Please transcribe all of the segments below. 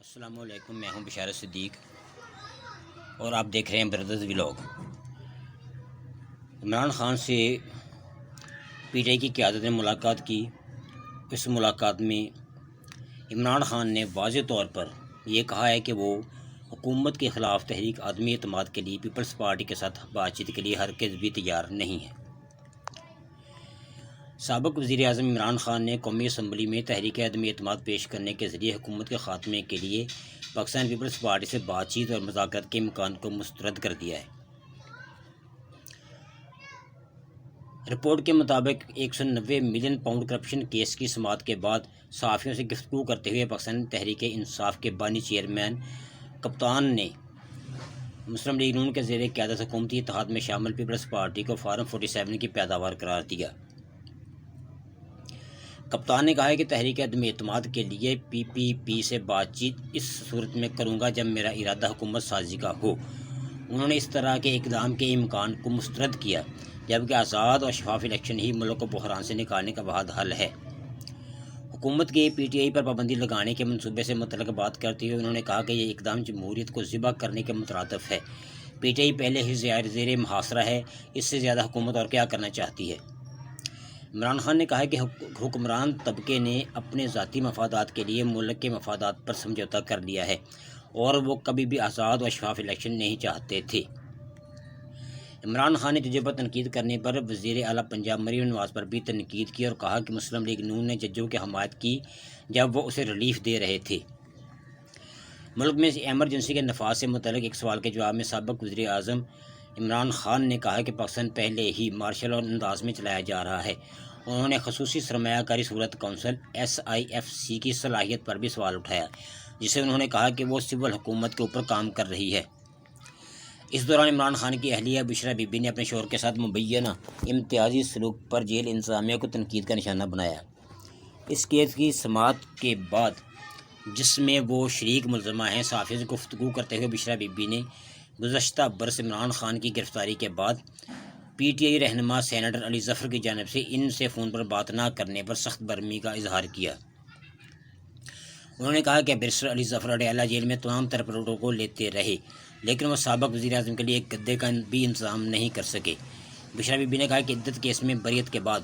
السلام علیکم، میں ہوں بشارت صدیق اور آپ دیکھ رہے ہیں بردرز ولاگ۔ عمران خان سے پی ٹی آئی کی قیادت نے ملاقات کی۔ اس ملاقات میں عمران خان نے واضح طور پر یہ کہا ہے کہ وہ حکومت کے خلاف تحریک عدم اعتماد کے لیے پیپلز پارٹی کے ساتھ بات چیت کے لیے ہرگز بھی تیار نہیں ہے۔ سابق وزیر اعظم عمران خان نے قومی اسمبلی میں تحریک عدم اعتماد پیش کرنے کے ذریعے حکومت کے خاتمے کے لیے پاکستان پیپلز پارٹی سے بات چیت اور مذاکرات کے امکان کو مسترد کر دیا ہے۔ رپورٹ کے مطابق 190 ملین پاؤنڈ کرپشن کیس کی سماعت کے بعد صحافیوں سے گفتگو کرتے ہوئے پاکستان تحریک انصاف کے بانی چیئرمین کپتان نے مسلم لیگ نون کے زیر قیادت حکومتی اتحاد میں شامل پیپلز پارٹی کو فارم 47 کی پیداوار قرار دیا۔ کپتان نے کہا ہے کہ تحریک عدم اعتماد کے لیے پی پی پی سے بات چیت اس صورت میں کروں گا جب میرا ارادہ حکومت سازی کا ہو۔ انہوں نے اس طرح کے اقدام کے امکان کو مسترد کیا جبکہ آزاد اور شفاف الیکشن ہی ملک کو بحران سے نکالنے کا واحد حل ہے۔ حکومت کے پی ٹی آئی پر پابندی لگانے کے منصوبے سے متعلق بات کرتے ہوئے انہوں نے کہا کہ یہ اقدام جمہوریت کو ذبح کرنے کے مترادف ہے۔ پی ٹی آئی پہلے ہی زیر محاصرہ ہے، اس سے زیادہ حکومت اور کیا کرنا چاہتی ہے۔ عمران خان نے کہا کہ حکمران طبقے نے اپنے ذاتی مفادات کے لیے ملک کے مفادات پر سمجھوتہ کر لیا ہے اور وہ کبھی بھی آزاد اور شفاف الیکشن نہیں چاہتے تھے۔ عمران خان نے ججوں پر تنقید کرنے پر وزیر اعلیٰ پنجاب مریم نواز پر بھی تنقید کی اور کہا کہ مسلم لیگ نون نے ججوں کی حمایت کی جب وہ اسے ریلیف دے رہے تھے۔ ملک میں ایمرجنسی کے نفاذ سے متعلق ایک سوال کے جواب میں سابق وزیر اعظم عمران خان نے کہا کہ پاکستان پہلے ہی مارشل انداز میں چلایا جا رہا ہے۔ انہوں نے خصوصی سرمایہ کاری صورت کونسل SIFC کی صلاحیت پر بھی سوال اٹھایا، جسے انہوں نے کہا کہ وہ سول حکومت کے اوپر کام کر رہی ہے۔ اس دوران عمران خان کی اہلیہ بشرا بی بی نے اپنے شوہر کے ساتھ مبینہ امتیازی سلوک پر جیل انتظامیہ کو تنقید کا نشانہ بنایا۔ اس کیس کی سماعت کے بعد جس میں وہ شریک ملزمہ ہیں، صحافیوں سے گفتگو کرتے ہوئے بشرا بی بی نے گزشتہ برس عمران خان کی گرفتاری کے بعد پی ٹی آئی رہنما سینیٹر علی ظفر کی جانب سے ان سے فون پر بات نہ کرنے پر سخت برہمی کا اظہار کیا۔ انہوں نے کہا کہ بیرسٹر علی ظفر اڈیالہ جیل میں تمام تر پروٹوکول لیتے رہے لیکن وہ سابق وزیر اعظم کے لیے ایک گدے کا بھی انتظام نہیں کر سکے۔ بشرا بی بی نے کہا کہ عدت کیس میں بریت کے بعد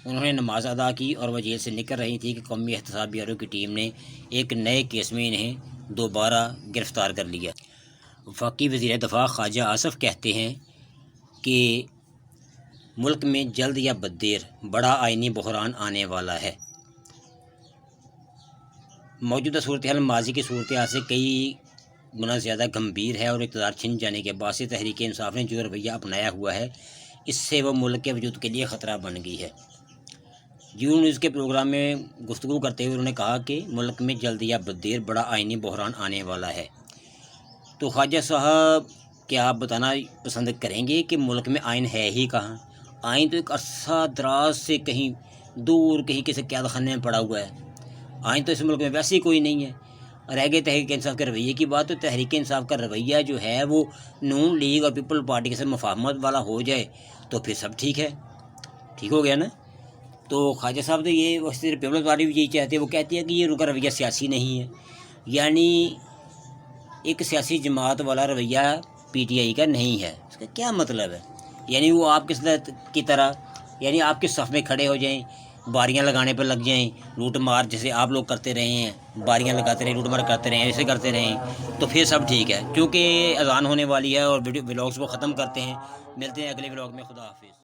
انہوں نے نماز ادا کی اور وہ جیل سے نکل رہی تھی کہ قومی احتساب بیورو کی ٹیم نے ایک نئے کیس میں انہیں دوبارہ گرفتار کر لیا۔ وفاقی وزیر دفاع خواجہ آصف کہتے ہیں کہ ملک میں جلد یا بددیر بڑا آئینی بحران آنے والا ہے۔ موجودہ صورتحال ماضی کی صورتحال سے کئی گنا زیادہ گمبھیر ہے اور اقتدار چھن جانے کے بعد سے تحریک انصاف نے جو رویہ اپنایا ہوا ہے اس سے وہ ملک کے وجود کے لیے خطرہ بن گئی ہے۔ جیو نیوز کے پروگرام میں گفتگو کرتے ہوئے انہوں نے کہا کہ ملک میں جلد یا بددیر بڑا آئینی بحران آنے والا ہے۔ تو خواجہ صاحب کیا آپ بتانا پسند کریں گے کہ ملک میں آئین ہے ہی کہاں؟ آئین تو ایک عرصہ دراز سے کہیں دور کہیں کسی قیادت خانے میں پڑا ہوا ہے۔ آئین تو اس ملک میں ویسے ہی کوئی نہیں ہے۔ رہ گئی تحریک انصاف کے رویے کی بات، تو تحریک انصاف کا رویہ جو ہے وہ نون لیگ اور پیپل پارٹی کے ساتھ مفاہمت والا ہو جائے تو پھر سب ٹھیک ہے، ٹھیک ہو گیا نا۔ تو خواجہ صاحب تو یہ پیپلز پارٹی بھی یہی چاہتے ہیں، وہ کہتی ہے کہ یہ ان کا رویہ سیاسی نہیں ہے، یعنی ایک سیاسی جماعت والا رویہ پی ٹی آئی کا نہیں ہے۔ اس کا کیا مطلب ہے؟ یعنی وہ آپ کی طرح یعنی آپ کے صف میں کھڑے ہو جائیں، باریاں لگانے پر لگ جائیں، لوٹ مار جیسے آپ لوگ کرتے رہے ہیں، باریاں لگاتے رہیں، لوٹ مار کرتے رہیں، ایسے کرتے رہیں تو پھر سب ٹھیک ہے۔ کیونکہ اذان ہونے والی ہے اور ولاگس کو ختم کرتے ہیں۔ ملتے ہیں اگلے ولاگ میں۔ خدا حافظ۔